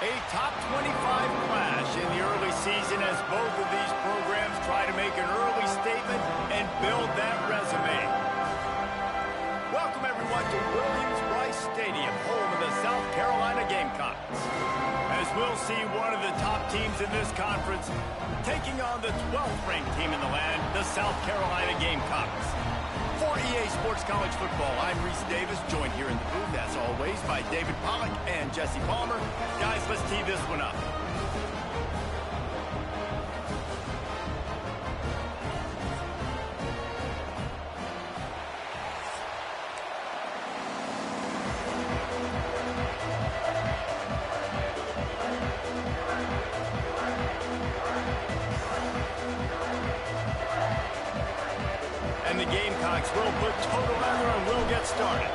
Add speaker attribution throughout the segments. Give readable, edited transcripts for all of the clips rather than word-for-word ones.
Speaker 1: A top 25 clash in the early season as both of these programs try to make an early statement and build that resume. Welcome, everyone, to Williams-Brice Stadium, home of the South Carolina Gamecocks. As we'll see one of the top teams in this conference taking on the 12th-ranked team in the land, the South Carolina Gamecocks. For EA Sports College Football, I'm Reese Davis, joined here in the booth, as always, by David Pollack and Jesse Palmer. Guys, let's tee this one up. And the Gamecocks will put total leather and will get started.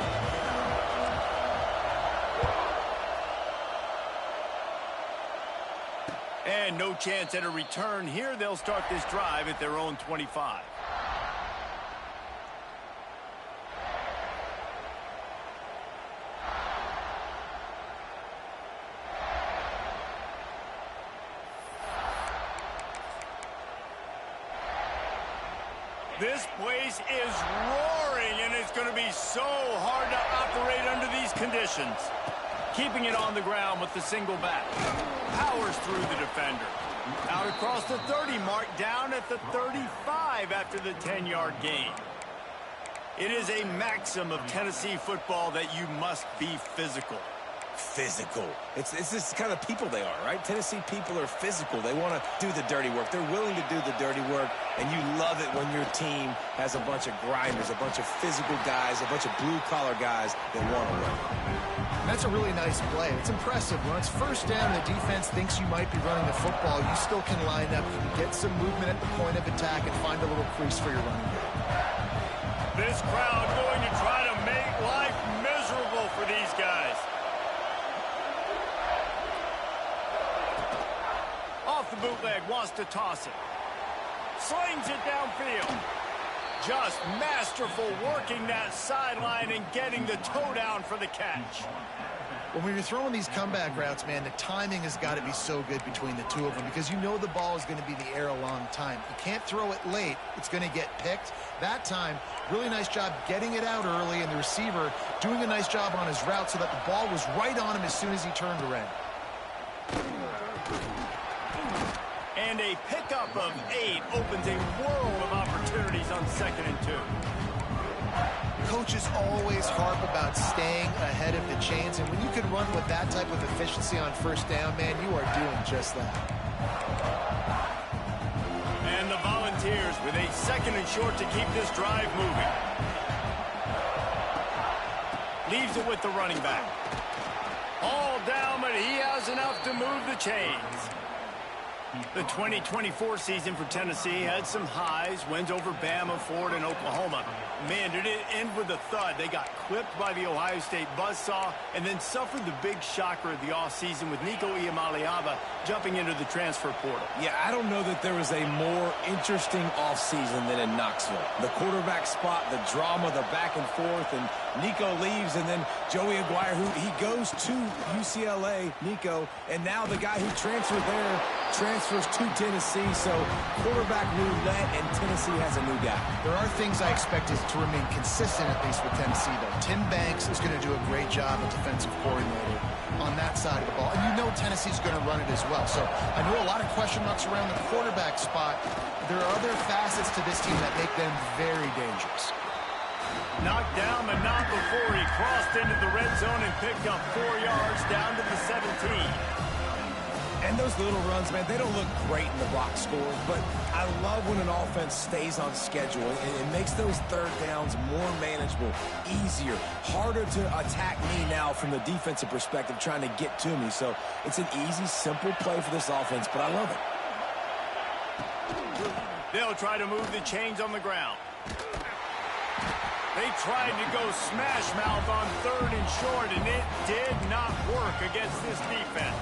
Speaker 1: And no chance at a return here. They'll start this drive at their own 25. This place is roaring, and it's going to be so hard to operate under these conditions. Keeping it on the ground with the single back. Powers through the defender. Out across the 30 mark, down at the 35 after the 10-yard gain. It is a maxim of Tennessee football that you must be physical.
Speaker 2: Physical. It's this kind of people they are, right? Tennessee people are physical. They want to do the dirty work. They're willing to do the dirty work, and you love it when your team has a bunch of grinders, a bunch of physical guys, a bunch of blue-collar guys that want to win.
Speaker 3: That's a really nice play. It's impressive. When it's first down, the defense thinks you might be running the football. You still can line up, get some movement at the point of attack, and find a little crease for your running back.
Speaker 1: This crowd going to try to make life miserable for these guys. Off the bootleg, wants to toss it. Slings it downfield. Just masterful working that sideline and getting the toe down for the catch.
Speaker 3: Well, when you're throwing these comeback routes, man, the timing has got to be so good between the two of them because you know the ball is going to be in the air a long time. You can't throw it late. It's going to get picked. That time, really nice job getting it out early, and the receiver doing a nice job on his route so that the ball was right on him as soon as he turned around.
Speaker 1: And a pickup of 8 opens a world of opportunities on 2nd and 2.
Speaker 3: coaches always harp about staying ahead of the chains, and when you can run with that type of efficiency on first down, man, you are doing just that.
Speaker 1: And the Volunteers with a 2nd and short to keep this drive moving. Leaves it with the running back. All down, but he has enough to move the chains. The 2024 season for Tennessee had some highs, wins over Bama, Florida, and Oklahoma. Man, did it end with a thud. They got clipped by the Ohio State buzzsaw and then suffered the big shocker of the offseason with Nico Iamaleava jumping into the transfer portal.
Speaker 2: Yeah, I don't know that there was a more interesting offseason than in Knoxville. The quarterback spot, the drama, the back and forth, and Nico leaves, and then Joey Aguirre, who he goes to UCLA, Nico, and now the guy who transferred there transfers to Tennessee. So quarterback roulette, and Tennessee has a new guy.
Speaker 3: There are things I expected to remain consistent, at least with Tennessee, though. Tim Banks is going to do a great job as defensive coordinator on that side of the ball. And you know Tennessee's going to run it as well. So I know a lot of question marks around the quarterback spot. There are other facets to this team that make them very dangerous.
Speaker 1: Knocked down, but not before he crossed into the red zone and picked up 4 yards down to the 17.
Speaker 2: And those little runs, man, they don't look great in the box score, but I love when an offense stays on schedule and it makes those third downs more manageable, easier, harder to attack me now from the defensive perspective trying to get to me. So it's an easy, simple play for this offense, but I love it.
Speaker 1: They'll try to move the chains on the ground. They tried to go smash mouth on 3rd and short, and it did not work against this defense.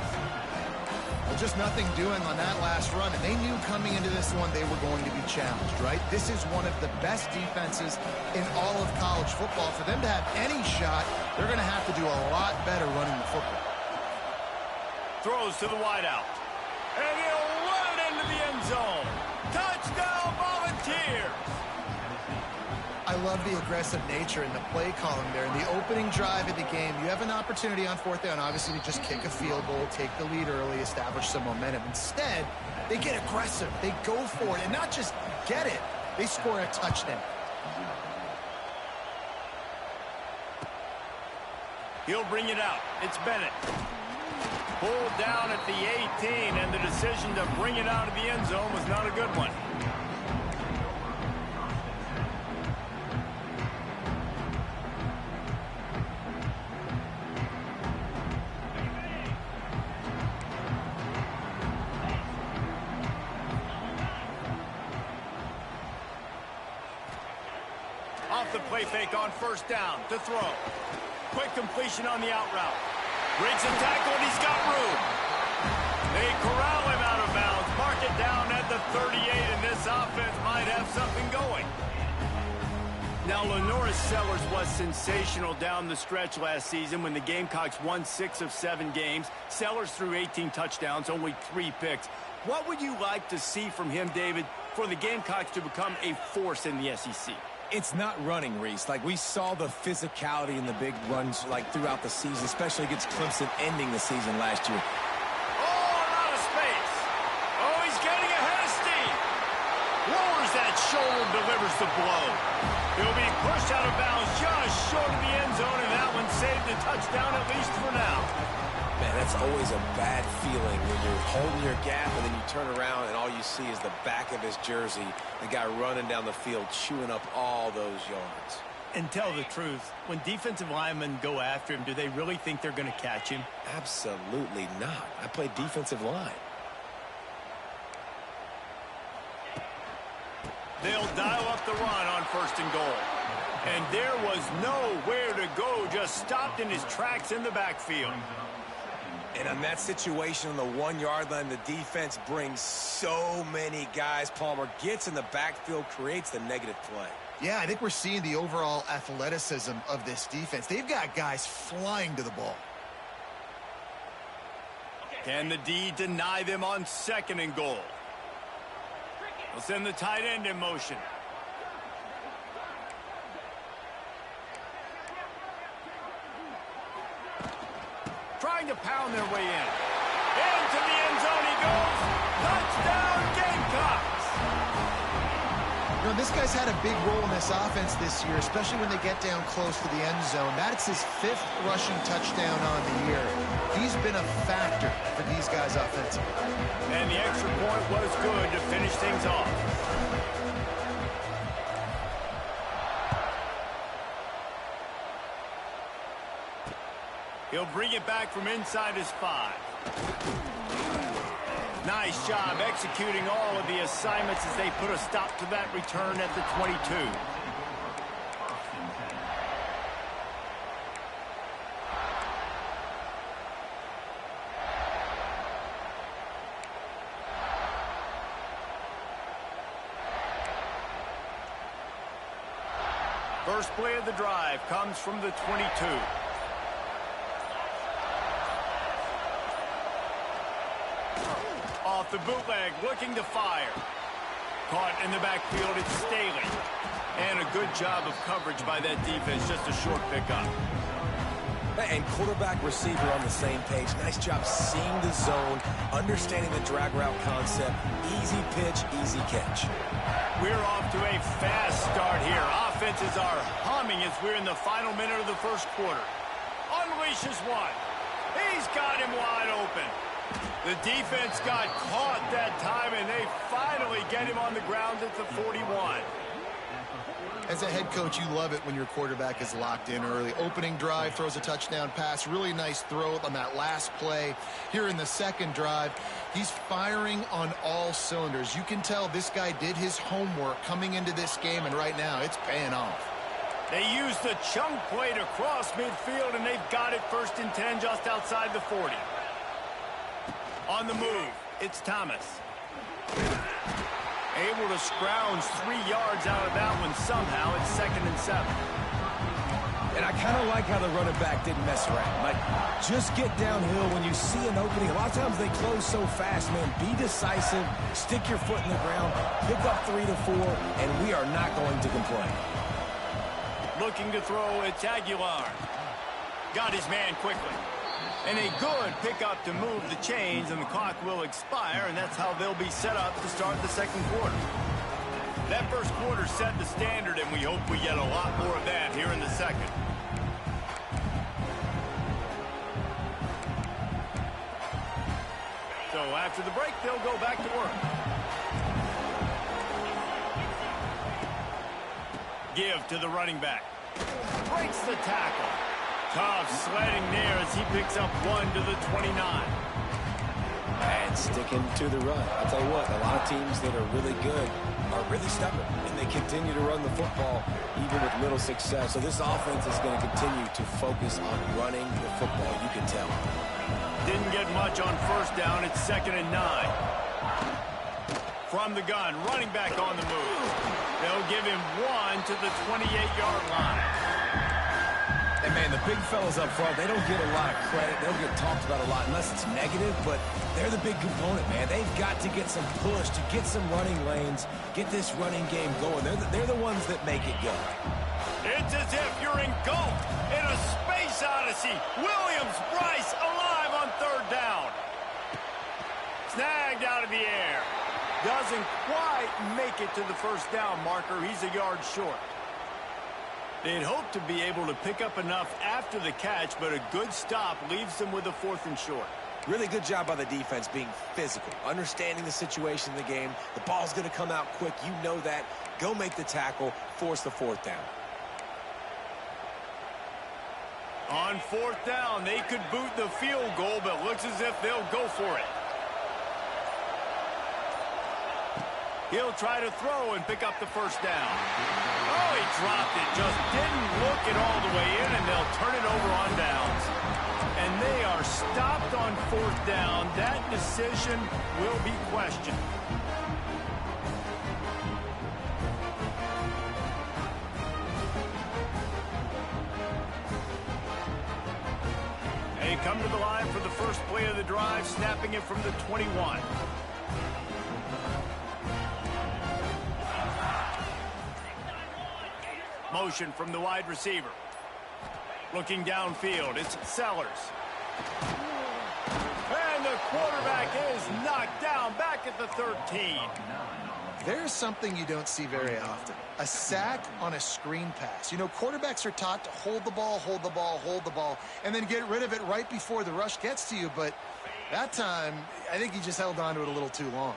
Speaker 3: Well, just nothing doing on that last run, and they knew coming into this one they were going to be challenged, right? This is one of the best defenses in all of college football. For them to have any shot, they're going to have to do a lot better running the football.
Speaker 1: Throws to the wideout. And he'll run it into the end zone. Touchdown, Volunteers!
Speaker 3: I love the aggressive nature in the play calling there. In the opening drive of the game, you have an opportunity on 4th down, obviously, to just kick a field goal, take the lead early, establish some momentum. Instead, they get aggressive. They go for it, and not just get it. They score a touchdown.
Speaker 1: He'll bring it out. It's Bennett. Pulled down at the 18, and the decision to bring it out of the end zone was not a good one. Off the play fake on 1st down to throw. Quick completion on the out route. Breaks a tackle, and he's got room. They corral him out of bounds. Mark it down at the 38, and this offense might have something going. Now, Lenoris Sellers was sensational down the stretch last season when the Gamecocks won 6 of 7 games. Sellers threw 18 touchdowns, only 3 picks. What would you like to see from him, David, for the Gamecocks to become a force in the SEC?
Speaker 2: It's not running, Reese. Like, we saw the physicality in the big runs, like, throughout the season, especially against Clemson ending the season last year.
Speaker 1: Oh, and out of space. Oh, he's getting ahead of steam. Lowers that shoulder, delivers the blow. He'll be pushed out of bounds just short of the end zone, and that one saved the touchdown, at least for now.
Speaker 2: Man, that's always a bad feeling when you're holding your gap and then you turn around and all you see is the back of his jersey, the guy running down the field, chewing up all those yards.
Speaker 1: And tell the truth, when defensive linemen go after him, do they really think they're going to catch him?
Speaker 2: Absolutely not. I played defensive line.
Speaker 1: They'll dial up the run on 1st and goal. And there was nowhere to go, just stopped in his tracks in the backfield.
Speaker 2: And on that situation on the 1-yard line, the defense brings so many guys. Palmer gets in the backfield, creates the negative play.
Speaker 3: Yeah, I think we're seeing the overall athleticism of this defense. They've got guys flying to the ball.
Speaker 1: Can the D deny them on 2nd and goal? They'll send the tight end in motion. Trying to pound their way in. Into the end zone he goes. Touchdown, Gamecocks!
Speaker 3: You know, this guy's had a big role in this offense this year, especially when they get down close to the end zone. That's his 5th rushing touchdown on the year. He's been a factor for these guys offensively.
Speaker 1: And the extra point was good to finish things off. He'll bring it back from inside his 5. Nice job executing all of the assignments as they put a stop to that return at the 22. First play of the drive comes from the 22. Off the bootleg, looking to fire. Caught in the backfield, it's Staley. And a good job of coverage by that defense, just a short pickup.
Speaker 2: And quarterback receiver on the same page. Nice job seeing the zone, understanding the drag route concept. Easy pitch, easy catch.
Speaker 1: We're off to a fast start here. Offenses are humming as we're in the final minute of the first quarter. Unleashes one. He's got him wide open. The defense got caught that time, and they finally get him on the ground at the 41.
Speaker 3: As a head coach, you love it when your quarterback is locked in early. Opening drive, throws a touchdown pass. Really nice throw on that last play. Here in the second drive, he's firing on all cylinders. You can tell this guy did his homework coming into this game, and right now it's paying off.
Speaker 1: They used the chunk play to cross midfield, and they've got it 1st and 10 just outside the 40. On the move, it's Thomas. Able to scrounge 3 yards out of that one somehow. It's 2nd and 7.
Speaker 2: And I kind of like how the running back didn't mess around. Like, just get downhill when you see an opening. A lot of times they close so fast, man. Be decisive, stick your foot in the ground, pick up 3 to 4, and we are not going to complain.
Speaker 1: Looking to throw, it's Aguilar. Got his man quickly. And a good pickup to move the chains, and the clock will expire, and that's how they'll be set up to start the second quarter. That first quarter set the standard, and we hope we get a lot more of that here in the second. So after the break, they'll go back to work. Give to the running back. Breaks the tackle. Tough sledding there as he picks up 1 to the 29.
Speaker 2: And sticking to the run. I'll tell you what, a lot of teams that are really good are really stubborn, and they continue to run the football even with little success. So this offense is going to continue to focus on running the football, you can tell.
Speaker 1: Didn't get much on 1st down. It's 2nd and 9. From the gun, running back on the move. They'll give him 1 to the 28-yard line.
Speaker 2: And, man, the big fellas up front, they don't get a lot of credit. They don't get talked about a lot unless it's negative, but they're the big component, man. They've got to get some push, to get some running lanes, get this running game going. They're the ones that make it go.
Speaker 1: It's as if you're engulfed in a space odyssey. Williams, Bryce, alive on 3rd down. Snagged out of the air. Doesn't quite make it to the 1st down marker. He's a yard short. They'd hope to be able to pick up enough after the catch, but a good stop leaves them with a 4th and short.
Speaker 2: Really good job by the defense being physical, understanding the situation in the game. The ball's going to come out quick. You know that. Go make the tackle, force the 4th down.
Speaker 1: On 4th down, they could boot the field goal, but looks as if they'll go for it. He'll try to throw and pick up the 1st down. Oh, he dropped it. Just didn't look it all the way in, and they'll turn it over on downs. And they are stopped on 4th down. That decision will be questioned. They come to the line for the first play of the drive, snapping it from the 21. Motion from the wide receiver. Looking downfield, it's Sellers. And the quarterback is knocked down back at the 13.
Speaker 3: There's something you don't see very often. A sack on a screen pass. You know, quarterbacks are taught to hold the ball, hold the ball, hold the ball, and then get rid of it right before the rush gets to you. But that time, I think he just held on to it a little too long.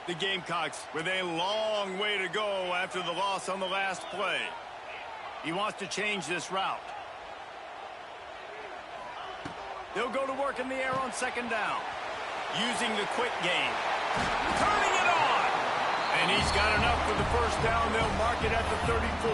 Speaker 1: The Gamecocks with a long way to go after the loss on the last play. He wants to change this route. They'll go to work in the air on second down. Using the quick game. Turning it on! And he's got enough for the first down. They'll mark it at the 34.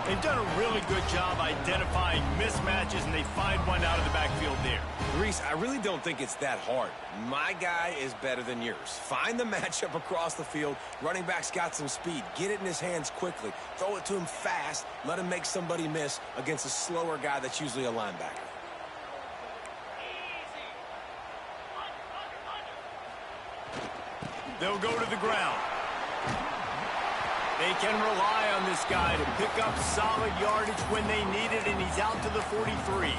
Speaker 1: They've done a really good job identifying mismatches, and they find one out of the backfield there.
Speaker 2: Reese, I really don't think it's that hard. My guy is better than yours. Find the matchup across the field. Running back's got some speed. Get it in his hands quickly. Throw it to him fast. Let him make somebody miss against a slower guy that's usually a linebacker.
Speaker 1: They'll go to the ground. They can rely on this guy to pick up solid yardage when they need it, and he's out to the 43.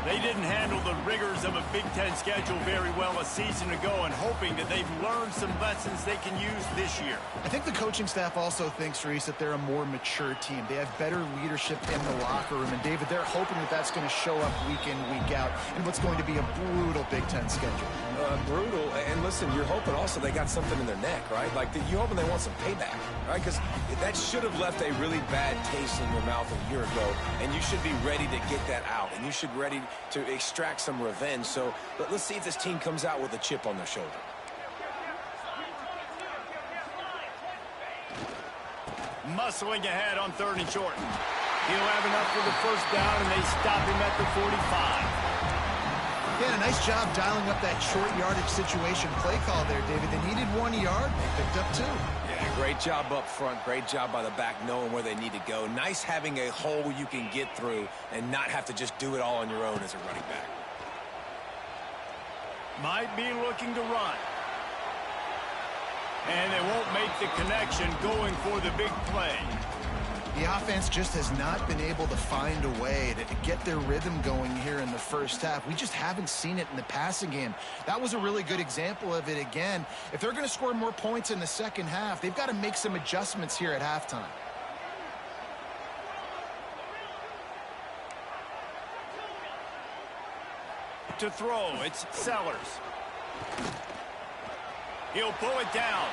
Speaker 1: They didn't handle the rigors of a Big Ten schedule very well a season ago, and hoping that they've learned some lessons they can use this year.
Speaker 3: I think the coaching staff also thinks, Reese, that they're a more mature team. They have better leadership in the locker room. And, David, they're hoping that that's going to show up week in, week out in what's going to be a brutal Big Ten schedule.
Speaker 2: Brutal. And, listen, you're hoping also they got something in their neck, right? Like, you're hoping they want some payback, right? Because that should have left a really bad taste in your mouth a year ago, and you should be ready to get that out, and you should be ready to extract some revenge. So let's see if this team comes out with a chip on their shoulder.
Speaker 1: Muscling ahead on 3rd and short. He'll have enough for the first down, and they stop him at the 45.
Speaker 3: Yeah, a nice job dialing up that short yardage situation play call there, David. They needed 1 yard. They picked up 2.
Speaker 2: Yeah, great job up front. Great job by the back knowing where they need to go. Nice having a hole you can get through and not have to just do it all on your own as a running back.
Speaker 1: Might be looking to run. And they won't make the connection going for the big play.
Speaker 3: The offense just has not been able to find a way to get their rhythm going here in the first half. We just haven't seen it in the passing game. That was a really good example of it again. If they're going to score more points in the second half, they've got to make some adjustments here at halftime.
Speaker 1: To throw, it's Sellers. He'll pull it down.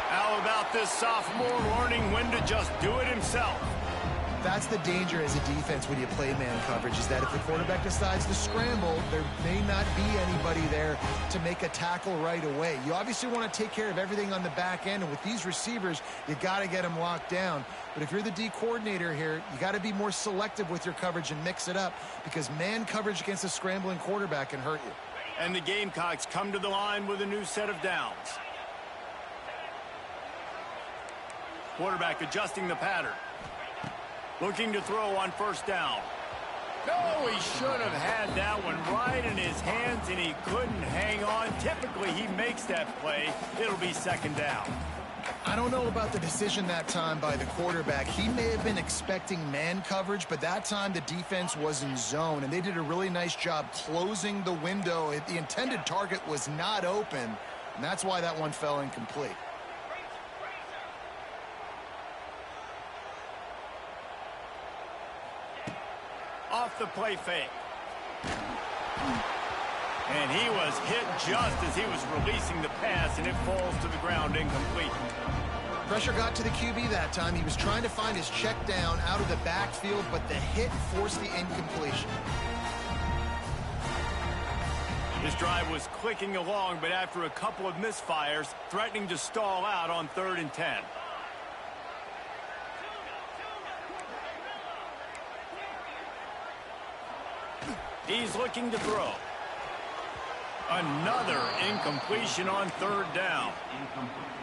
Speaker 1: How about this sophomore learning when to just do it himself?
Speaker 3: That's the danger as a defense when you play man coverage, is that if the quarterback decides to scramble, there may not be anybody there to make a tackle right away. You obviously want to take care of everything on the back end, and with these receivers, you got to get them locked down. But if you're the D coordinator here, you got to be more selective with your coverage and mix it up, because man coverage against a scrambling quarterback can hurt you.
Speaker 1: And the Gamecocks come to the line with a new set of downs. Quarterback adjusting the pattern. Looking to throw on first down. No, he should have had that one right in his hands, and he couldn't hang on. Typically, he makes that play. It'll be second down.
Speaker 3: I don't know about the decision that time by the quarterback. He may have been expecting man coverage, but that time the defense was in zone, and they did a really nice job closing the window. The intended target was not open, and that's why that one fell incomplete.
Speaker 1: Off the play fake. And he was hit just as he was releasing the pass, and it falls to the ground incomplete.
Speaker 3: Pressure got to the QB that time. He was trying to find his check down out of the backfield, but the hit forced the incompletion.
Speaker 1: His drive was clicking along, but after a couple of misfires, threatening to stall out on 3rd and 10. He's looking to throw. Another incompletion on 3rd down.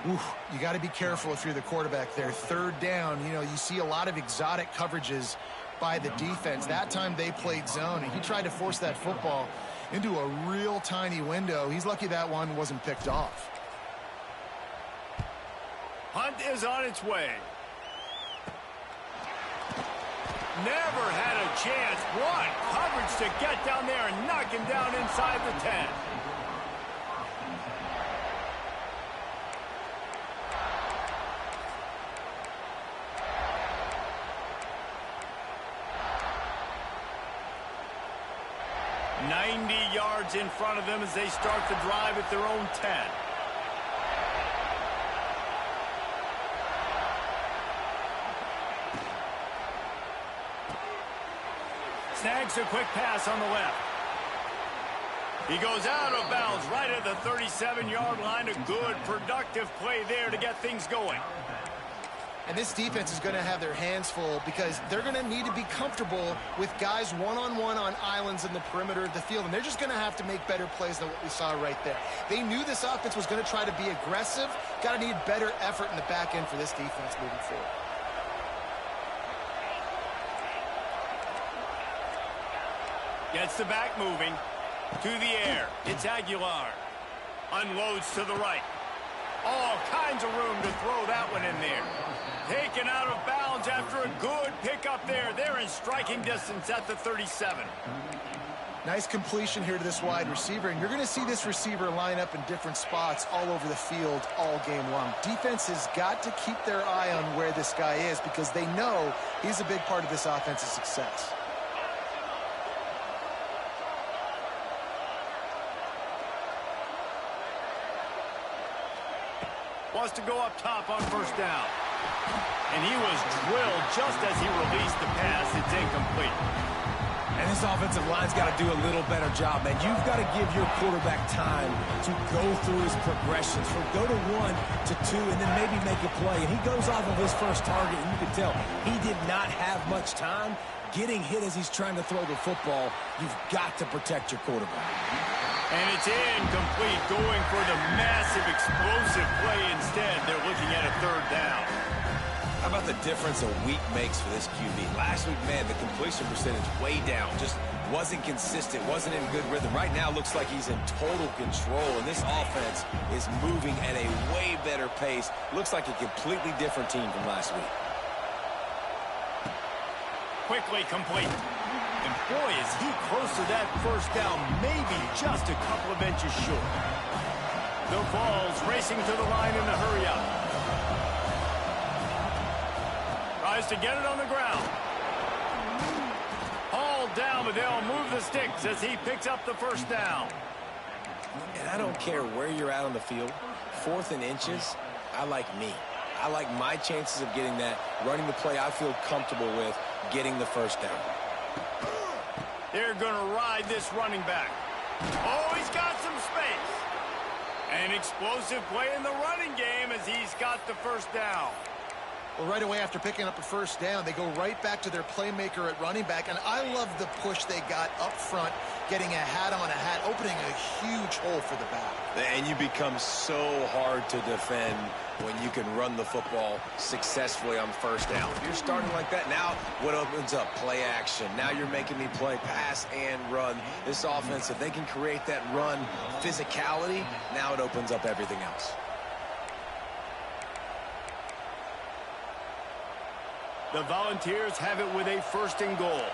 Speaker 3: Oof, you got to be careful if you're the quarterback there. 3rd down, you know, you see a lot of exotic coverages by the defense. That time they played zone, and he tried to force that football into a real tiny window. He's lucky that one wasn't picked off.
Speaker 1: Hunt is on its way. Never had a chance. What coverage to get down there and knock him down inside the 10. 90 yards in front of them as they start the drive at their own 10. Snags a quick pass on the left. He goes out of bounds right at the 37-yard line. A good, productive play there to get things going.
Speaker 3: And this defense is going to have their hands full because they're going to need to be comfortable with guys one-on-one on islands in the perimeter of the field. And they're just going to have to make better plays than what we saw right there. They knew this offense was going to try to be aggressive. Got to need better effort in the back end for this defense moving forward.
Speaker 1: Gets the back moving. To the air. It's Aguilar. Unloads to the right. All kinds of room to throw that one in there. Taken out of bounds after a good pickup there. They're in striking distance at the 37.
Speaker 3: Nice completion here to this wide receiver. And you're going to see this receiver line up in different spots all over the field all game long. Defense has got to keep their eye on where this guy is because they know he's a big part of this offense's success.
Speaker 1: Wants to go up top on first down. And he was drilled just as he released the pass. It's incomplete.
Speaker 2: And this offensive line's got to do a little better job, man. You've got to give your quarterback time to go through his progressions from go to 1 to 2 and then maybe make a play. And he goes off of his first target, and you can tell he did not have much time getting hit as he's trying to throw the football. You've got to protect your quarterback.
Speaker 1: And it's incomplete, going for the massive explosive play instead. They're looking at a third down.
Speaker 2: How about the difference a week makes for this QB? Last week, man, the completion percentage way down. Just wasn't consistent, wasn't in good rhythm. Right now, looks like he's in total control, and this offense is moving at a way better pace. Looks like a completely different team from last week.
Speaker 1: Quickly complete. And boy, is he close to that first down, maybe just a couple of inches short. The Vols racing to the line in the hurry-up. Tries to get it on the ground. Hauled down, but they'll move the sticks as he picks up the first down.
Speaker 2: And I don't care where you're at on the field, 4th and inches, I like me. I like my chances of getting that, running the play I feel comfortable with, getting the first down.
Speaker 1: They're going to ride this running back. Oh, he's got some space. An explosive play in the running game as he's got the first down.
Speaker 3: Well, right away after picking up a first down, they go right back to their playmaker at running back. And I love the push they got up front, getting a hat on a hat, opening a huge hole for the back.
Speaker 2: And you become so hard to defend when you can run the football successfully on first down. If you're starting like that, now what opens up? Play action. Now you're making me play pass and run. This offense, if they can create that run physicality, now it opens up everything else.
Speaker 1: The Volunteers have it with a 1st and goal.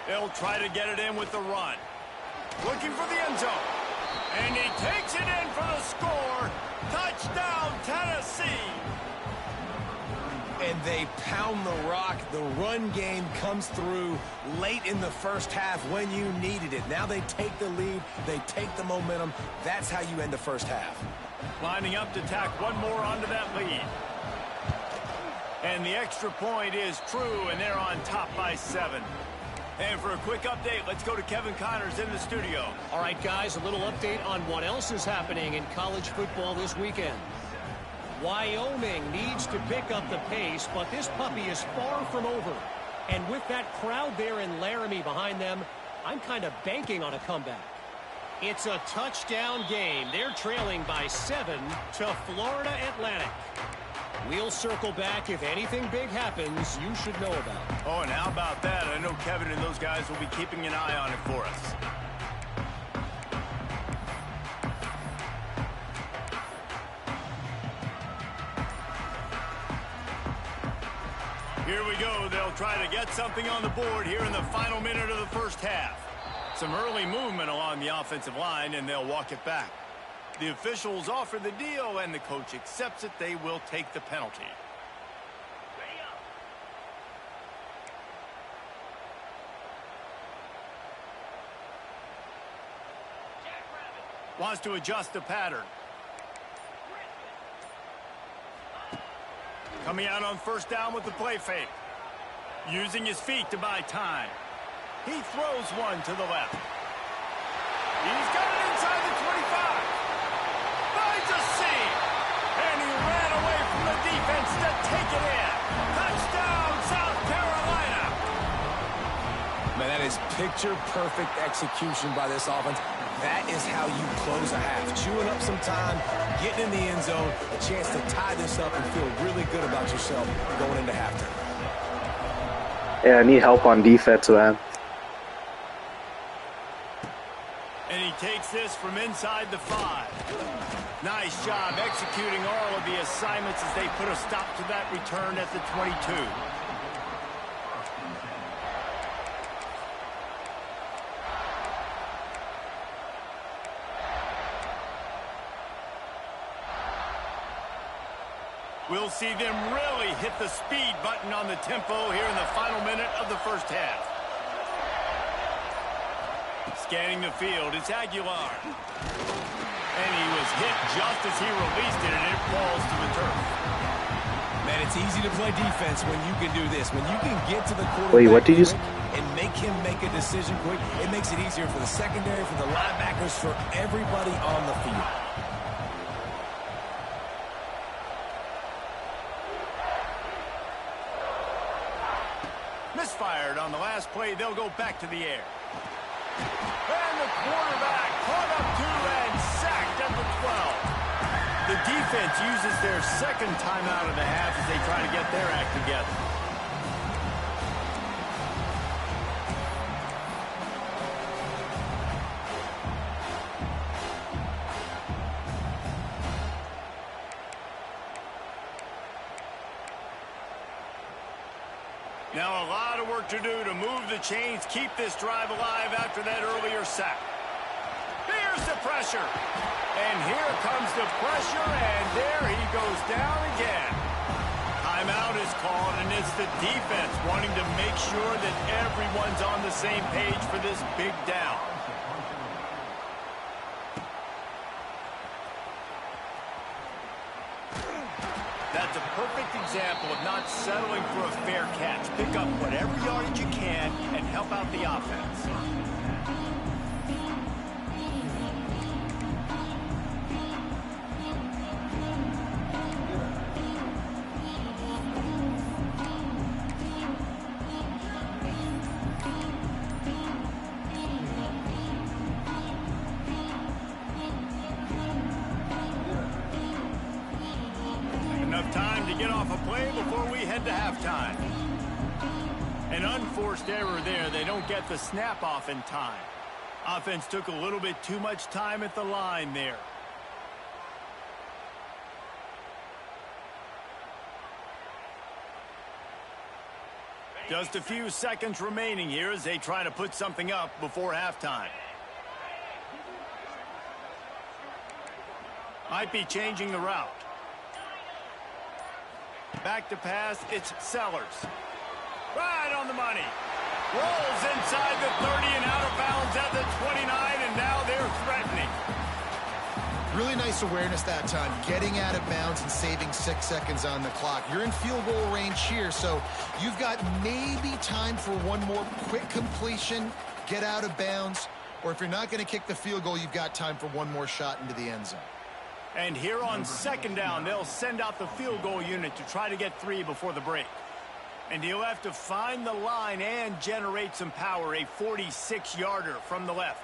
Speaker 1: They'll try to get it in with the run. Looking for the end zone. And he takes it in for the score. Touchdown, Tennessee.
Speaker 2: And they pound the rock. The run game comes through late in the first half when you needed it. Now they take the lead. They take the momentum. That's how you end the first half.
Speaker 1: Lining up to tack one more onto that lead. And the extra point is true, and they're on top by 7. And for a quick update, let's go to Kevin Connors in the studio.
Speaker 4: All right, guys, a little update on what else is happening in college football this weekend. Wyoming needs to pick up the pace, but this puppy is far from over. And with that crowd there in Laramie behind them, I'm kind of banking on a comeback. It's a touchdown game. They're trailing by 7 to Florida Atlantic. We'll circle back if anything big happens you should know about.
Speaker 1: Oh, and how about that? I know Kevin and those guys will be keeping an eye on it for us. Here we go. They'll try to get something on the board here in the final minute of the first half. Some early movement along the offensive line, and they'll walk it back. The officials offer the deal, and the coach accepts it. They will take the penalty. Wants to adjust the pattern. Coming out on first down with the play fake. Using his feet to buy time. He throws one to the left. He's got it inside the 25. Finds a seam. And he ran away from the defense to take it in. Touchdown, South Carolina.
Speaker 2: Man, that is picture-perfect execution by this offense. That is how you close a half. Chewing up some time, getting in the end zone, a chance to tie this up and feel really good about yourself going into halftime.
Speaker 5: Yeah, I need help on defense, man.
Speaker 1: And he takes this from inside the 5. Nice job executing all of the assignments as they put a stop to that return at the 22. We'll see them really hit the speed button on the tempo here in the final minute of the first half. Scanning the field, it's Aguilar. And he was hit just as he released it, and it falls to the turf.
Speaker 2: Man, it's easy to play defense when you can do this. When you can get to the quarterback
Speaker 5: Wait, what did you
Speaker 2: and make him make a decision quick, it makes it easier for the secondary, for the linebackers, for everybody on the field.
Speaker 1: Misfired on the last play. They'll go back to the air. And the quarterback caught up to and sacked at the 12. The defense uses their second timeout of the half as they try to get their act together. Now a lot of work to do to move the chains, keep this drive alive after that earlier sack. Here's the pressure. And here comes the pressure, and there he goes down again. Timeout is called, and it's the defense wanting to make sure that everyone's on the same page for this big down. That's a perfect example of not settling for a fair catch. Pick up whatever yardage you can and help out the offense. Time to get off a play before we head to halftime. An unforced error there. They don't get the snap off in time. Offense took a little bit too much time at the line there. Just a few seconds remaining here as they try to put something up before halftime. Might be changing the route. Back to pass, it's Sellers. Right on the money. Rolls inside the 30 and out of bounds at the 29, and now they're threatening.
Speaker 3: Really nice awareness that time, getting out of bounds and saving 6 seconds on the clock. You're in field goal range here, so you've got maybe time for one more quick completion, get out of bounds, or if you're not going to kick the field goal, you've got time for one more shot into the end zone.
Speaker 1: And here on second down, they'll send out the field goal unit to try to get 3 before the break. And he'll have to find the line and generate some power, a 46-yarder from the left.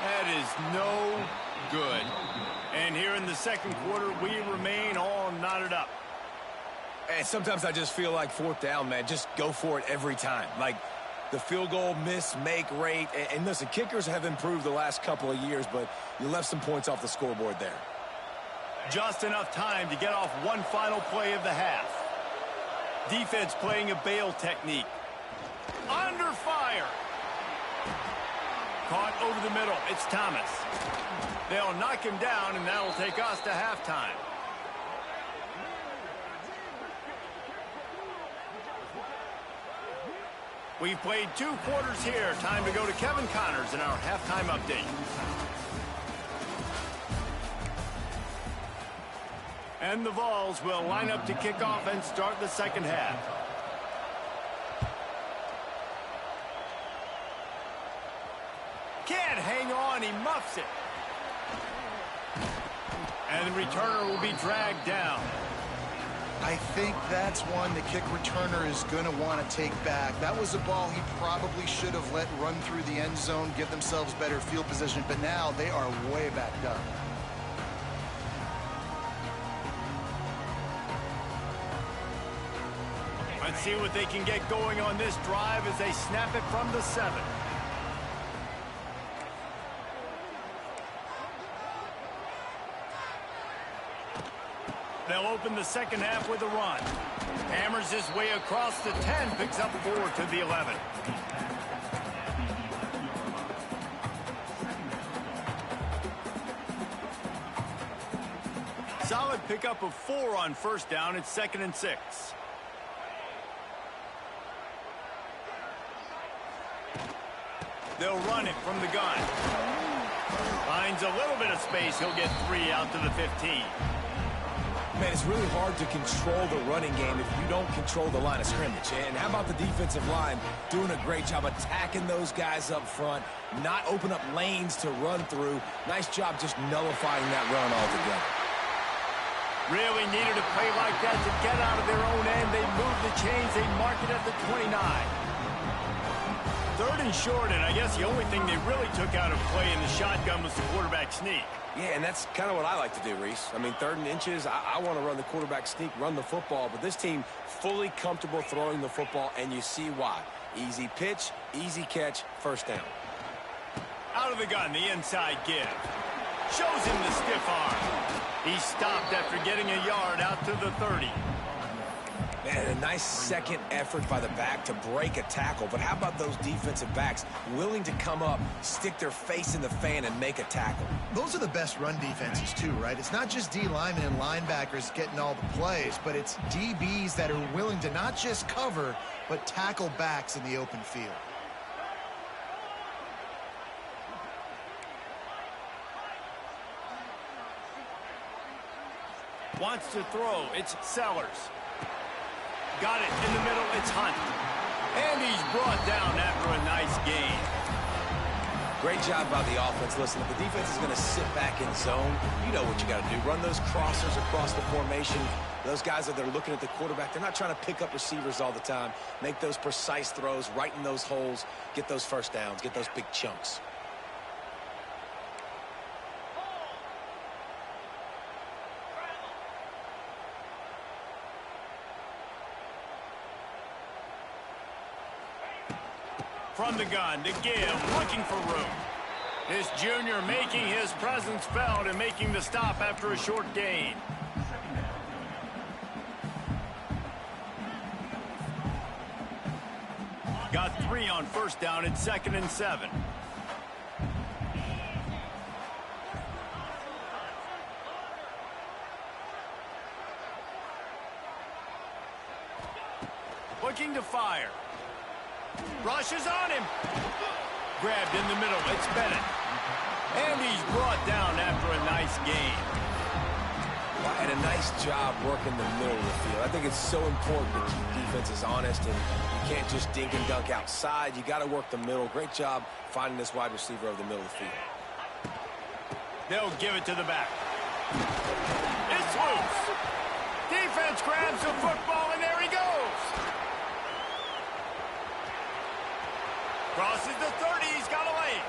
Speaker 1: That is no good. And here in the second quarter, we remain all knotted up.
Speaker 2: And sometimes I just feel like fourth down, man, just go for it every time. Like, the field goal miss-make rate. And listen, kickers have improved the last couple of years, but you left some points off the scoreboard there.
Speaker 1: Just enough time to get off one final play of the half. Defense playing a bail technique. Under fire. Caught over the middle. It's Thomas. They'll knock him down, and that'll take us to halftime. We've played 2 quarters here. Time to go to Kevin Connors in our halftime update. And the Vols will line up to kick off and start the second half. Can't hang on, he muffs it. And the returner will be dragged down.
Speaker 3: I think that's one the kick returner is going to want to take back. That was a ball he probably should have let run through the end zone, give themselves better field position, but now they are way backed up.
Speaker 1: Let's see what they can get going on this drive as they snap it from the 7. They'll open the second half with a run. Hammers his way across the 10, picks up 4 to the 11. Solid pickup of 4 on first down. It's 2nd and 6. They'll run it from the gun. Finds a little bit of space. He'll get 3 out to the 15.
Speaker 2: Man, it's really hard to control the running game if you don't control the line of scrimmage. And how about the defensive line doing a great job attacking those guys up front, not open up lanes to run through. Nice job just nullifying that run altogether.
Speaker 1: Really needed a play like that to get out of their own end. They move the chains. They mark it at the 29. 3rd and short, and I guess the only thing they really took out of play in the shotgun was the quarterback sneak.
Speaker 2: Yeah, and that's kind of what I like to do, Reese. I mean, 3rd and inches, I want to run the quarterback sneak, run the football, but this team fully comfortable throwing the football, and you see why. Easy pitch, easy catch, first down.
Speaker 1: Out of the gun, the inside give. Shows him the stiff arm. He stopped after getting a yard out to the 30.
Speaker 2: Man, a nice second effort by the back to break a tackle. But how about those defensive backs willing to come up, stick their face in the fan, and make a tackle?
Speaker 3: Those are the best run defenses too, right? It's not just D linemen and linebackers getting all the plays, but it's DBs that are willing to not just cover, but tackle backs in the open field.
Speaker 1: Wants to throw. It's Sellers. Got it in the middle. It's Hunt. And he's brought down after a nice gain.
Speaker 2: Great job by the offense. Listen, if the defense is going to sit back in zone, you know what you got to do. Run those crossers across the formation. Those guys that are looking at the quarterback, they're not trying to pick up receivers all the time. Make those precise throws, right in those holes, get those first downs, get those big chunks.
Speaker 1: From the gun to give, looking for room. This junior making his presence felt and making the stop after a short gain. Got 3 on first down. It's 2nd and 7. Looking to fire. Rushes on him. Grabbed in the middle. It's Bennett. And he's brought down after a nice gain.
Speaker 2: Well, and a nice job working the middle of the field. I think it's so important to keep defenses honest, and you can't just dink and dunk outside. You got to work the middle. Great job finding this wide receiver over the middle of the field.
Speaker 1: They'll give it to the back. It's loose. Defense grabs the football, and there he goes. Crosses the 30. He's got a lane.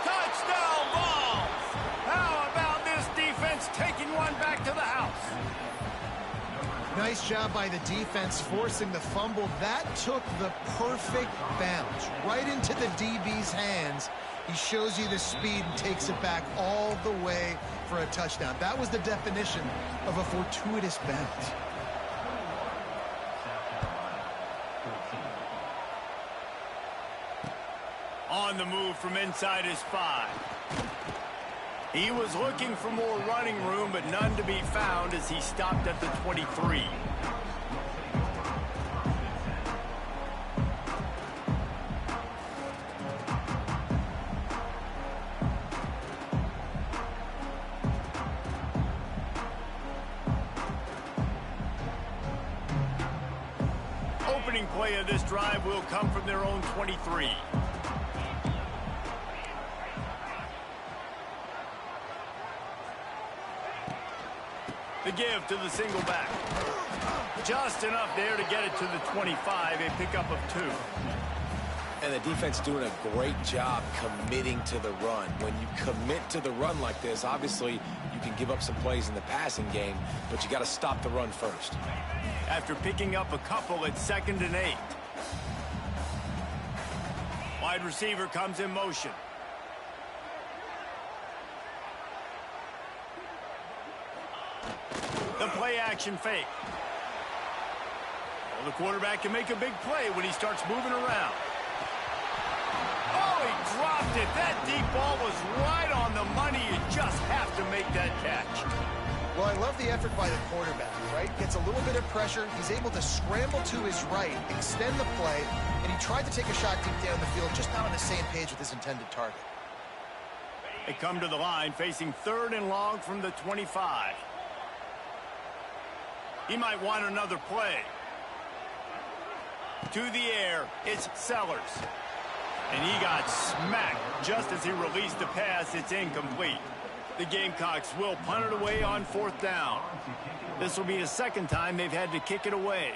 Speaker 1: Touchdown Vols. How about this defense taking one back to the house?
Speaker 3: Nice job by the defense forcing the fumble. That took the perfect bounce right into the DB's hands. He shows you the speed and takes it back all the way for a touchdown. That was the definition of a fortuitous bounce.
Speaker 1: On the move from inside his 5. He was looking for more running room, but none to be found as he stopped at the 23. play of this drive will come from their own 23. The give to the single back. Just enough there to get it to the 25, a pickup of 2.
Speaker 2: And the defense doing a great job committing to the run. When you commit to the run like this, obviously you can give up some plays in the passing game, but you got to stop the run first.
Speaker 1: After picking up a couple, it's 2nd and 8. Wide receiver comes in motion. The play action fake. Well, the quarterback can make a big play when he starts moving around. Oh, he dropped it. That deep ball was right on the money. You just have to make that catch.
Speaker 3: Well, I love the effort by the quarterback, right? Gets a little bit of pressure. He's able to scramble to his right, extend the play, and he tried to take a shot deep down the field, just not on the same page with his intended target.
Speaker 1: They come to the line facing 3rd and long from the 25. He might want another play. To the air, it's Sellers. And he got smacked just as he released the pass. It's incomplete. The Gamecocks will punt it away on 4th down. This will be the 2nd time they've had to kick it away.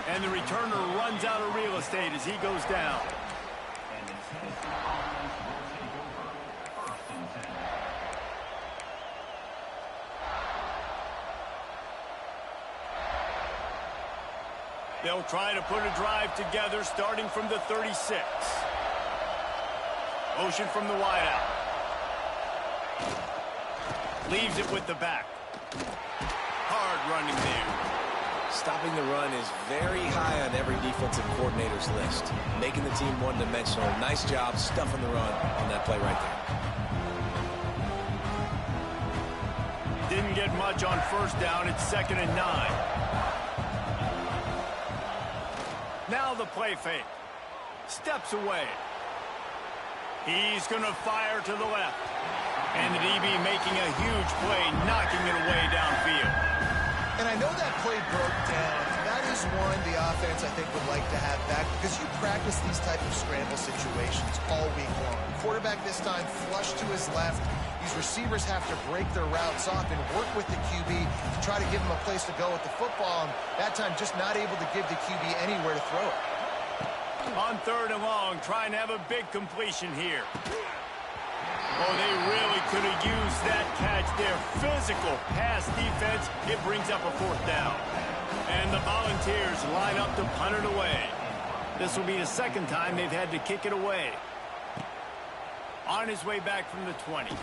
Speaker 1: And the returner runs out of real estate as he goes down. They'll try to put a drive together starting from the 36. Motion from the wideout. Leaves it with the back. Hard running there.
Speaker 2: Stopping the run is very high on every defensive coordinator's list. Making the team one-dimensional. Nice job stuffing the run on that play right there.
Speaker 1: Didn't get much on 1st down. It's 2nd and 9. Now the play fake. Steps away. He's going to fire to the left. And the DB making a huge play, knocking it away downfield.
Speaker 3: And I know that play broke down. That is one the offense, I think, would like to have back because you practice these type of scramble situations all week long. Quarterback this time flush to his left. These receivers have to break their routes off and work with the QB to try to give him a place to go with the football. And that time just not able to give the QB anywhere to throw it.
Speaker 1: On 3rd and long, trying to have a big completion here. Oh, they really could have used that catch there. Physical pass defense. It brings up a 4th down. And the Volunteers line up to punt it away. This will be the 2nd time they've had to kick it away. On his way back from the 20.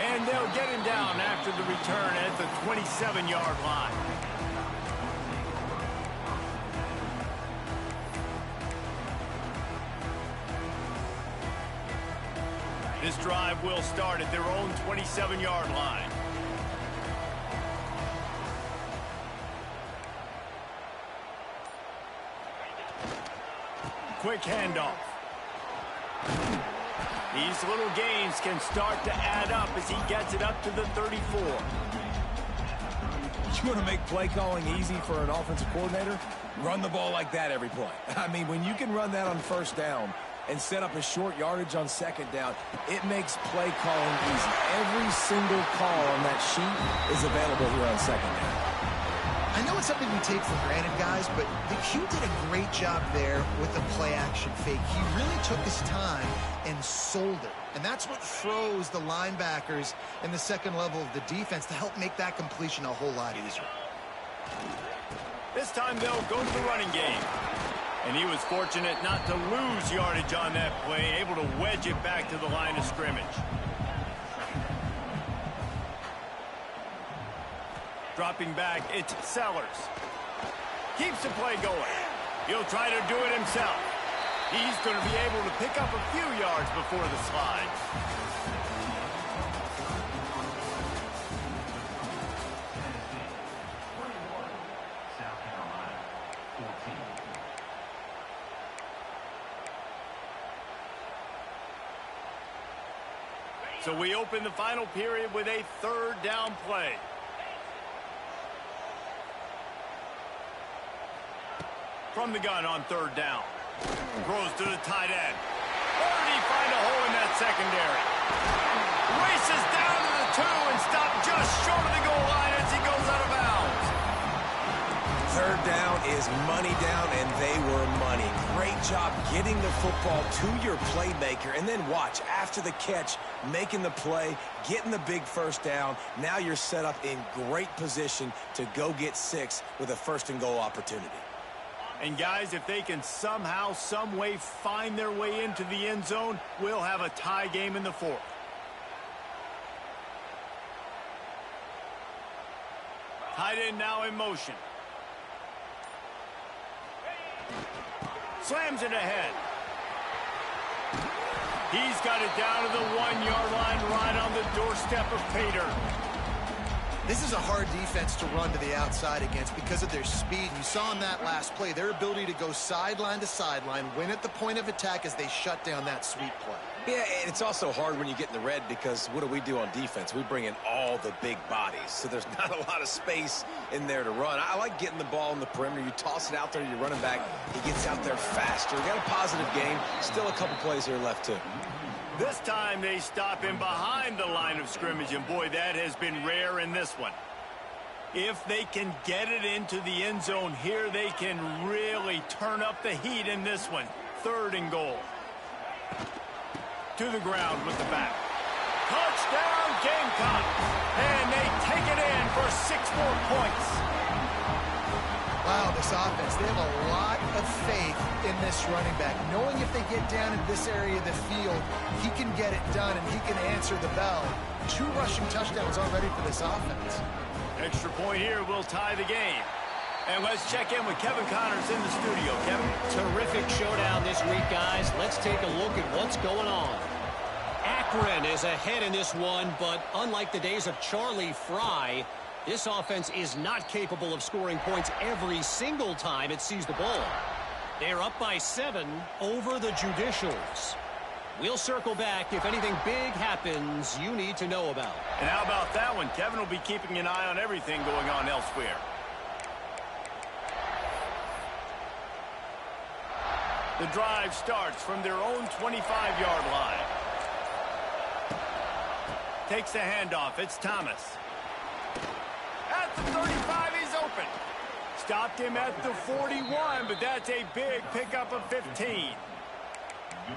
Speaker 1: And they'll get him down after the return at the 27-yard line. This drive will start at their own 27-yard line. Quick handoff. These little gains can start to add up as he gets it up to the 34.
Speaker 2: You want to make play calling easy for an offensive coordinator? Run the ball like that every play. I mean, when you can run that on 1st down and set up a short yardage on 2nd down, it makes play calling easy. Every single call on that sheet is available here on 2nd down.
Speaker 3: I know it's something we take for granted, guys, but the Q did a great job there with the play-action fake. He really took his time and sold it. And that's what froze the linebackers in the 2nd level of the defense to help make that completion a whole lot easier.
Speaker 1: This time they'll go to the running game. And he was fortunate not to lose yardage on that play, able to wedge it back to the line of scrimmage. Dropping back, it's Sellers. Keeps the play going. He'll try to do it himself. He's going to be able to pick up a few yards before the slide. So we open the final period with a third down play. From the gun on third down. Throws to the tight end. Or did he find a hole in that secondary? Races down to the 2 and stopped just short of the goal line as he goes out of bounds.
Speaker 2: Third down is money down, and they were money. Great job getting the football to your playmaker, and then watch, after the catch, making the play, getting the big first down. Now you're set up in great position to go get 6 with a first and goal opportunity.
Speaker 1: And guys, if they can somehow, some way find their way into the end zone, we'll have a tie game in the 4th. Tight end now in motion. Slams it ahead. He's got it down to the 1-yard line, right on the doorstep of Pater.
Speaker 3: This is a hard defense to run to the outside against because of their speed. You saw in that last play, their ability to go sideline to sideline, win at the point of attack as they shut down that sweep play.
Speaker 2: Yeah, and it's also hard when you get in the red because what do we do on defense? We bring in all the big bodies, so there's not a lot of space in there to run. I like getting the ball in the perimeter. You toss it out there, you're running back. He gets out there faster. We got a positive game. Still a couple plays here left, too.
Speaker 1: This time they stop him behind the line of scrimmage, and boy, that has been rare in this one. If they can get it into the end zone here, they can really turn up the heat in this one. Third and goal. To the ground with the back. Touchdown, Gamecock! And they take it in for 6 more points.
Speaker 3: Wow, this offense, they have a lot of faith in this running back. Knowing if they get down in this area of the field, he can get it done and he can answer the bell. 2 rushing touchdowns already for this offense.
Speaker 1: Extra point here will tie the game. And let's check in with Kevin Connors in the studio. Kevin?
Speaker 4: Terrific showdown this week, guys. Let's take a look at what's going on. Akron is ahead in this one, but unlike the days of Charlie Fry, this offense is not capable of scoring points every single time it sees the ball. They're up by 7 over the Judicials. We'll circle back if anything big happens you need to know about.
Speaker 1: And how about that one? Kevin will be keeping an eye on everything going on elsewhere. The drive starts from their own 25-yard line. Takes the handoff. It's Thomas. At the 35, he's open. Stopped him at the 41, but that's a big pickup of 15.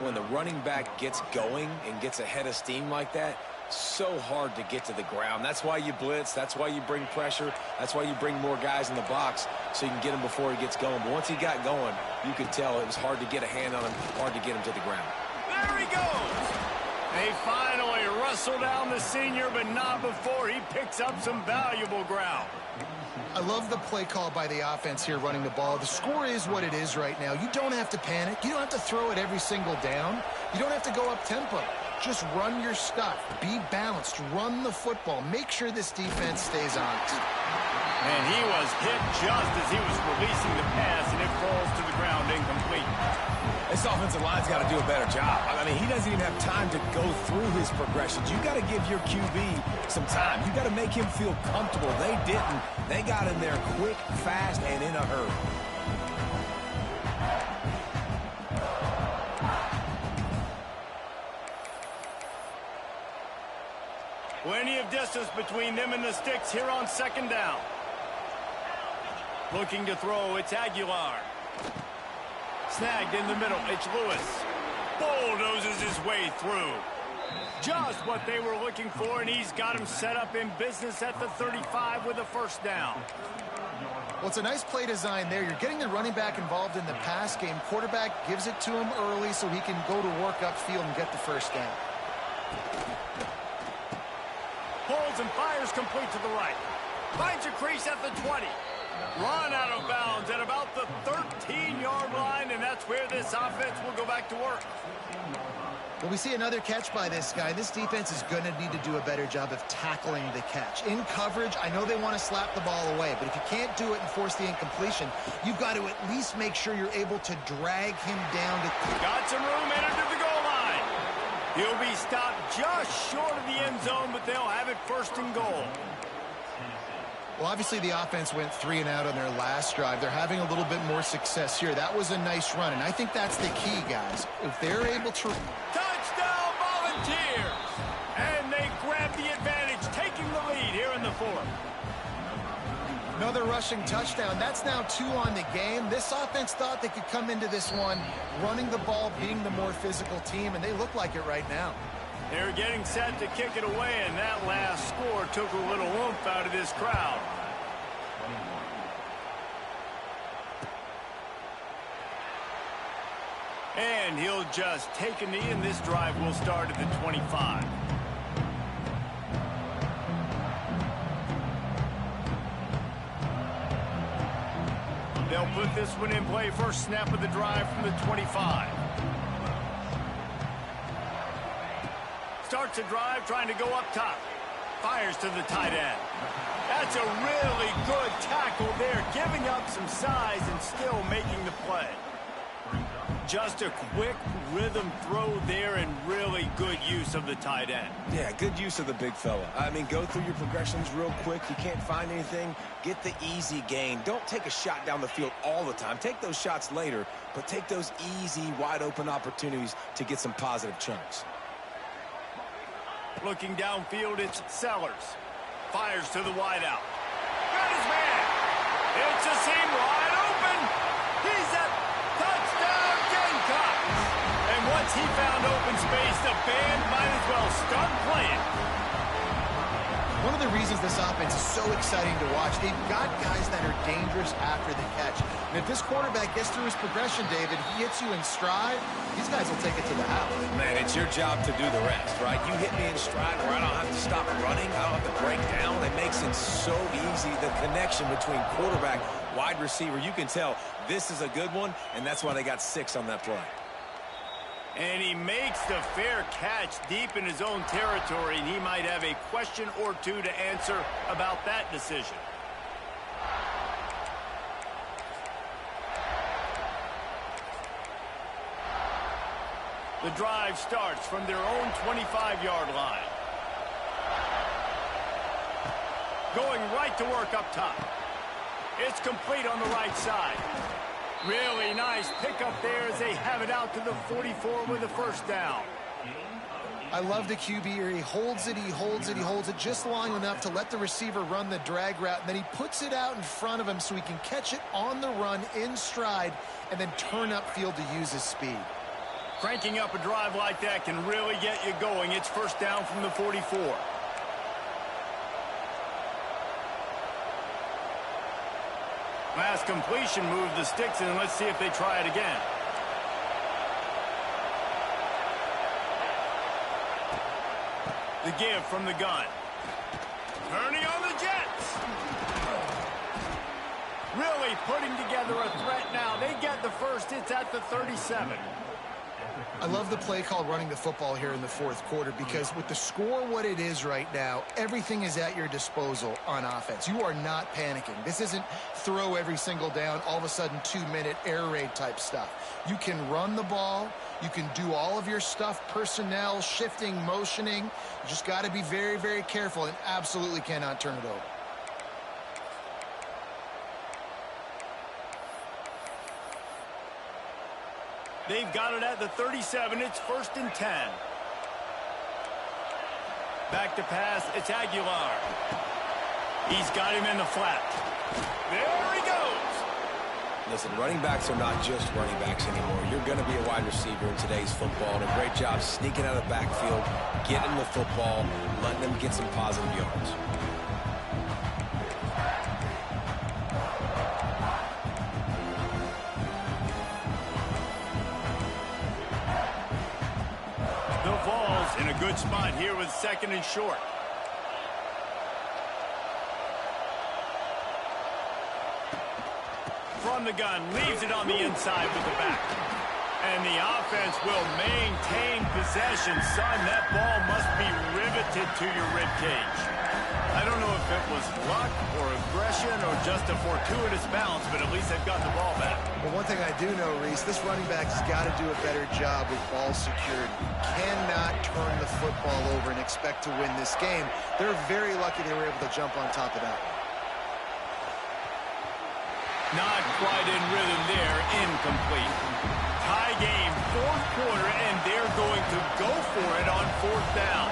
Speaker 2: When the running back gets going and gets ahead of steam like that, so hard to get to the ground. That's why you blitz. That's why you bring pressure. That's why you bring more guys in the box so you can get him before he gets going. But once he got going, you could tell it was hard to get a hand on him, hard to get him to the ground.
Speaker 1: There he goes. They finally wrestle down the senior, but not before he picks up some valuable ground.
Speaker 3: I love the play call by the offense here running the ball. The score is what it is right now. You don't have to panic. You don't have to throw it every single down. You don't have to go up tempo. Just run your stuff. Be balanced. Run the football. Make sure this defense stays honest.
Speaker 1: And he was hit just as he was releasing the pass, and it falls to the ground incomplete.
Speaker 2: This offensive line's got to do a better job. I mean, he doesn't even have time to go through his progressions. You got to give your QB some time. You got to make him feel comfortable. They didn't. They got in there quick, fast, and in a hurry.
Speaker 1: Plenty of distance between them and the sticks here on second down. Looking to throw, it's Aguilar. Snagged in the middle, it's Lewis. Bulldozes his way through. Just what they were looking for, and he's got him set up in business at the 35 with a first down.
Speaker 3: Well, it's a nice play design there. You're getting the running back involved in the pass game. Quarterback gives it to him early so he can go to work upfield and get the first down.
Speaker 1: Pulls and fires complete to the right. Finds a crease at the 20. Run out of bounds at about the 13-yard line, and that's where this offense will go back to work.
Speaker 3: Well, we see another catch by this guy. This defense is going to need to do a better job of tackling the catch. In coverage, I know they want to slap the ball away, but if you can't do it and force the incompletion, you've got to at least make sure you're able to drag him down.
Speaker 1: Got some room, entered to the goal line. He'll be stopped just short of the end zone, but they'll have it first and goal.
Speaker 3: Well, obviously the offense went 3 and out on their last drive. They're having a little bit more success here. That was a nice run, and I think that's the key, guys. If they're able to...
Speaker 1: Touchdown, Volunteers! And they grab the advantage, taking the lead here in the fourth.
Speaker 3: Another rushing touchdown. That's now 2 on the game. This offense thought they could come into this one running the ball, being the more physical team, and they look like it right now.
Speaker 1: They're getting set to kick it away, and that last score took a little oomph out of this crowd. And he'll just take a knee, and this drive will start at the 25. They'll put this one in play. First snap of the drive from the 25. Starts a drive trying to go up top. Fires to the tight end. That's a really good tackle there, giving up some size and still making the play. Just a quick rhythm throw there and really good use of the tight end.
Speaker 2: Yeah, good use of the big fella. I mean, go through your progressions real quick. You can't find anything, get the easy gain. Don't take a shot down the field all the time. Take those shots later, but take those easy, wide-open opportunities to get some positive chunks.
Speaker 1: Looking downfield, it's Sellers. Fires to the wideout. Got his man. It's a seam wide open. He's at touchdown, Gamecocks. And once he found open space, the band might as well start playing.
Speaker 3: One of the reasons this offense is so exciting to watch, they've got guys that are dangerous after the catch. And if this quarterback gets through his progression, David, he hits you in stride, these guys will take it to the house.
Speaker 2: Man, it's your job to do the rest, right? You hit me in stride where I don't have to stop running, I don't have to break down. It makes it so easy, the connection between quarterback, wide receiver. You can tell this is a good one, and that's why they got 6 on that play.
Speaker 1: And he makes the fair catch deep in his own territory, and he might have a question or two to answer about that decision. The drive starts from their own 25-yard line. Going right to work up top. It's complete on the right side. Really nice pickup there as they have it out to the 44 with a first down.
Speaker 3: I love the QB here. He holds it, he holds it, he holds it just long enough to let the receiver run the drag route, and then he puts it out in front of him so he can catch it on the run in stride and then turn upfield to use his speed.
Speaker 1: Cranking up a drive like that can really get you going. It's first down from the 44. Last completion moved the sticks, and let's see if they try it again. The give from the gun. Turning on the Jets. Really putting together a threat now. They get the first. It's at the 37.
Speaker 3: I love the play call running the football here in the fourth quarter because with the score what it is right now, everything is at your disposal on offense. You are not panicking. This isn't throw every single down, all of a sudden 2-minute air raid type stuff. You can run the ball. You can do all of your stuff, personnel, shifting, motioning. You just got to be very, very careful and absolutely cannot turn it over.
Speaker 1: They've got it at the 37. It's first and 10. Back to pass. It's Aguilar. He's got him in the flat. There he goes.
Speaker 2: Listen, running backs are not just running backs anymore. You're going to be a wide receiver in today's football. And a great job sneaking out of the backfield, getting the football, letting them get some positive yards.
Speaker 1: In a good spot here with second and short. From the gun, leaves it on the inside with the back. And the offense will maintain possession. Son, that ball must be riveted to your ribcage. I don't know if it was luck or aggression or just a fortuitous bounce, but at least they've got the ball back.
Speaker 3: Well, one thing I do know, Reese, this running back has got to do a better job with ball security. Cannot turn the football over and expect to win this game. They're very lucky they were able to jump on top of that.
Speaker 1: Not quite in rhythm there, incomplete. Tie game, fourth quarter, and they're going to go for it on fourth down.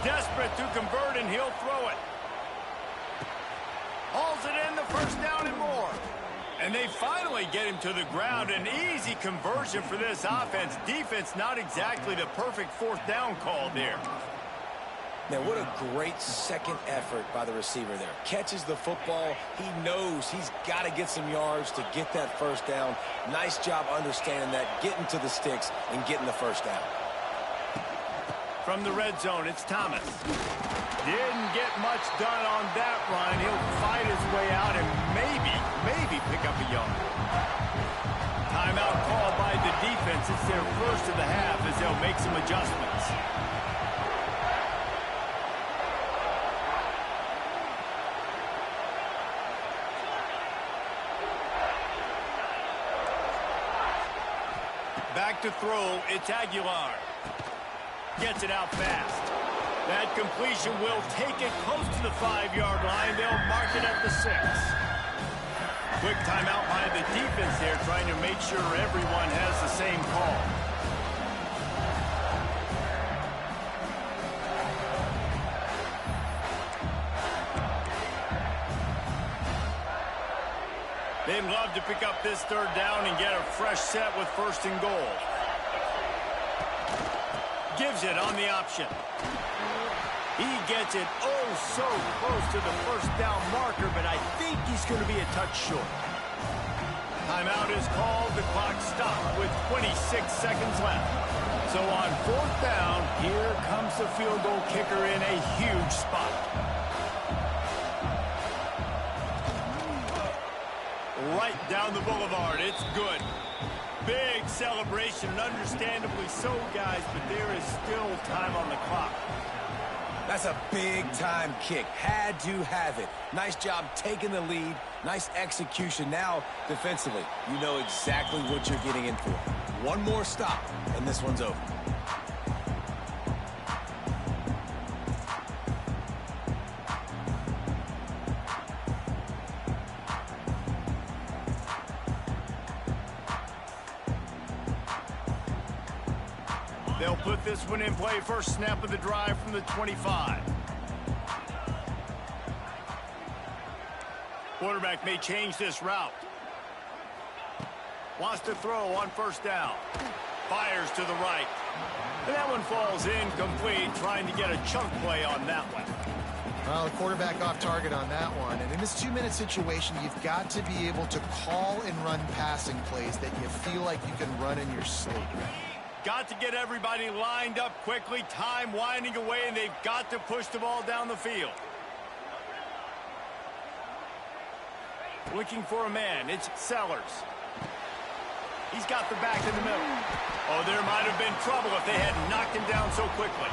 Speaker 1: Desperate to convert, and he'll throw it. Hauls it in, the first down and more. And they finally get him to the ground. An easy conversion for this offense. Defense, not exactly the perfect fourth down call there.
Speaker 2: Now, what a great second effort by the receiver there. Catches the football. He knows he's got to get some yards to get that first down. Nice job understanding that, getting to the sticks and getting the first down.
Speaker 1: From the red zone, it's Thomas. Didn't get much done on that run. He'll fight his way out and maybe pick up a yard. Timeout called by the defense. It's their first of the half as they'll make some adjustments. Back to throw, it's Aguilar. Gets it out fast. That completion will take it close to the 5-yard line. They'll mark it at the 6. Quick timeout by the defense there, trying to make sure everyone has the same call. They'd love to pick up this third down and get a fresh set with first and goal. Gives it on the option. He gets it oh so close to the first down marker, but I think he's going to be a touch short. Timeout is called. The clock stopped with 26 seconds left. So on fourth down, here comes the field goal kicker in a huge spot. Right down the boulevard. It's good. Big celebration, and understandably so, guys, but there is still time on the clock.
Speaker 2: That's a big-time kick. Had to have it. Nice job taking the lead. Nice execution. Now, defensively, you know exactly what you're getting in for. One more stop, and this one's over.
Speaker 1: They'll put this one in play. First snap of the drive from the 25. Quarterback may change this route. Wants to throw on first down. Fires to the right. And that one falls incomplete, trying to get a chunk play on that one.
Speaker 3: Well, the quarterback off target on that one. And in this 2-minute situation, you've got to be able to call and run passing plays that you feel like you can run in your sleep.
Speaker 1: Got to get everybody lined up quickly. Time winding away, and they've got to push the ball down the field. Looking for a man. It's Sellers. He's got the back in the middle. Oh, there might have been trouble if they hadn't knocked him down so quickly.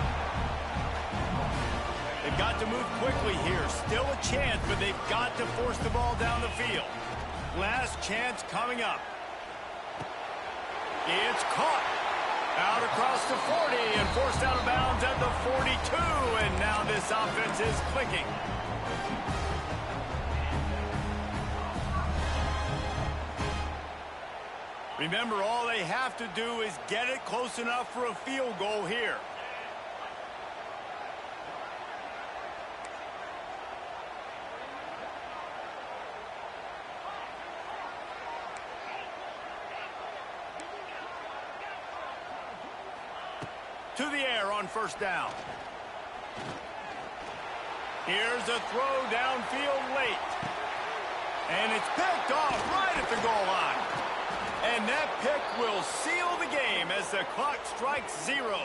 Speaker 1: They've got to move quickly here. Still a chance, but they've got to force the ball down the field. Last chance coming up. It's caught. Out across the 40 and forced out of bounds at the 42. And now this offense is clicking. Remember, all they have to do is get it close enough for a field goal here. To the air on first down. Here's a throw downfield late. And it's picked off right at the goal line. And that pick will seal the game as the clock strikes 0.